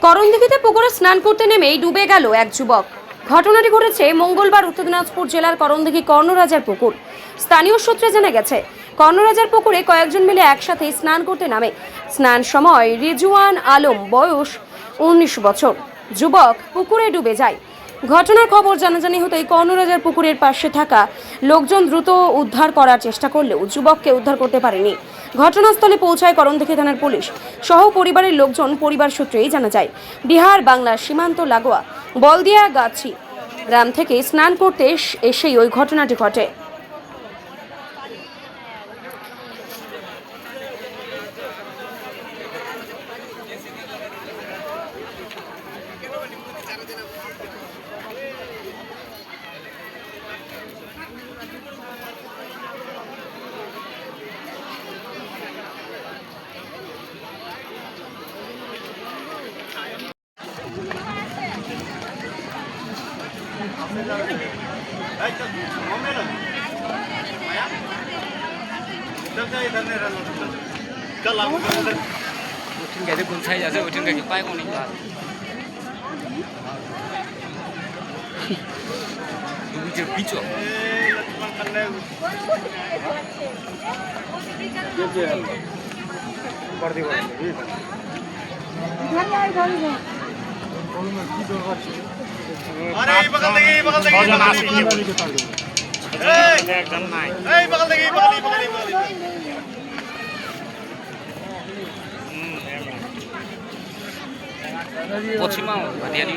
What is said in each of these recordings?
করণদিঘিতে পুকুরে স্নান করতে নেমেই ডুবে গেল এক যুবক। ঘটনাটি ঘটেছে মঙ্গলবার উত্তর দিনাজপুর জেলার করণদিঘি কর্ণরাজার পুকুর। স্থানীয় সূত্রে জানা গেছে, কর্ণরাজার পুকুরে কয়েকজন মিলে একসাথে স্নান করতে নামে। স্নান সময় রিজওয়ান আলম, বয়স 19 বছর, যুবক পুকুরে ডুবে যায়। ঘটনার খবর জানাজানি হতেই কর্ণরাজার পুকুরের পাশে থাকা লোকজন দ্রুত উদ্ধার করার চেষ্টা করলেও যুবককে উদ্ধার করতে পারেনি। ঘটনাস্থলে পৌঁছায় করণদিঘি থানার পুলিশ সহ পরিবারের লোকজন। পরিবার সূত্রেই জানা যায়, বিহার বাংলার সীমান্ত লাগোয়া বলদিয়া গাছি গ্রাম থেকে স্নান করতে এসেই ওই ঘটনাটি ঘটে। কোন সাইজ আছে ওইখান থেকে পায় অনেক ভালো পিছু পশ্চিমা ভাটিয়ালি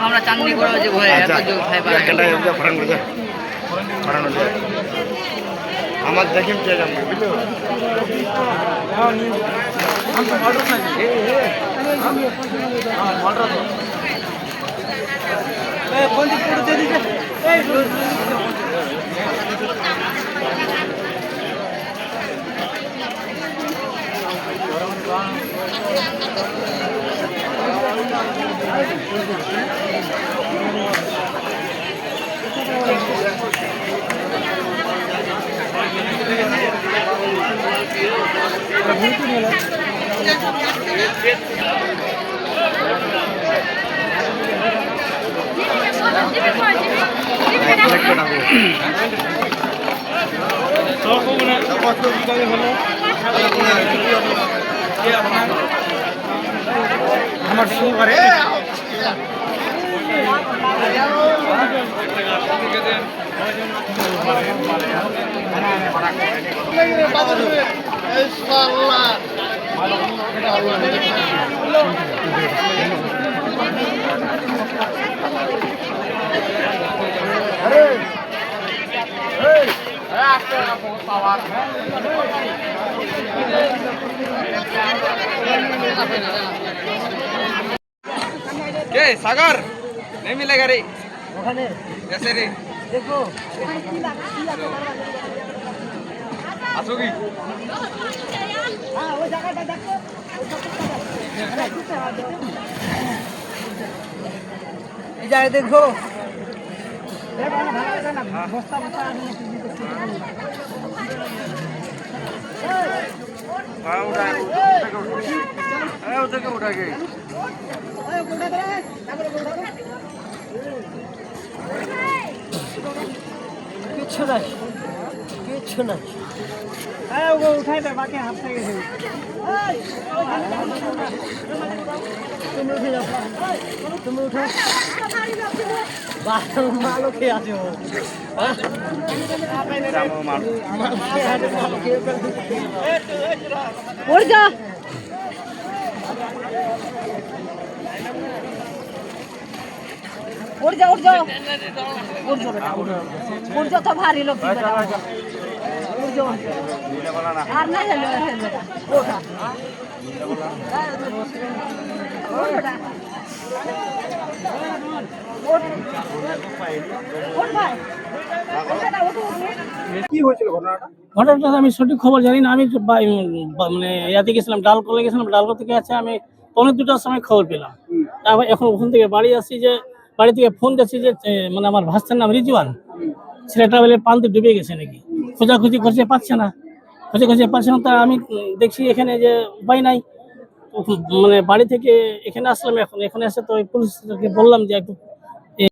আমরা চাঁদনি করে যে আমার দেখেন কে যাবে বুঝলো আমার শুরু করে सागर नहीं मिलेगा रे कैसे रे देखो आसोगी हाँ वो जगह देखो इधर देखो बस्ता उठा के किच्छु नहीं वो उठाए थे बाकी हाथ से तुम उठे जाओ तुम उठो मालो के आज हो उड़ जा उड़ जाओ उड़ जाओ उड़ जाओ उड़ जाओ तो भारी लोग उड़ जाओ यार नहीं चलो उठा ঘটনাটা আমি সঠিক খবর জানি না। আমি মানে ইয়াতে গেছিলাম, ডালকলে গেছিলাম, ডালকল থেকে আছে আমি 2:45 সময় খবর পেলাম। তারপর এখন ওখান থেকে বাড়ি আসছি, যে বাড়ি থেকে ফোন যাচ্ছি যে মানে আমার ভাস্তার নাম রিজওয়ান, ছেলেটা বলে পানিতে ডুবে গেছে নাকি। খোঁজাখুঁজি করছে, পাচ্ছে না, পাচ্ছে না। তা আমি দেখছি এখানে যে উপায় নাই, মানে বাড়ি থেকে এখানে আসলাম। এখন এখানে এসে তো ওই পুলিশকে বললাম যে একটু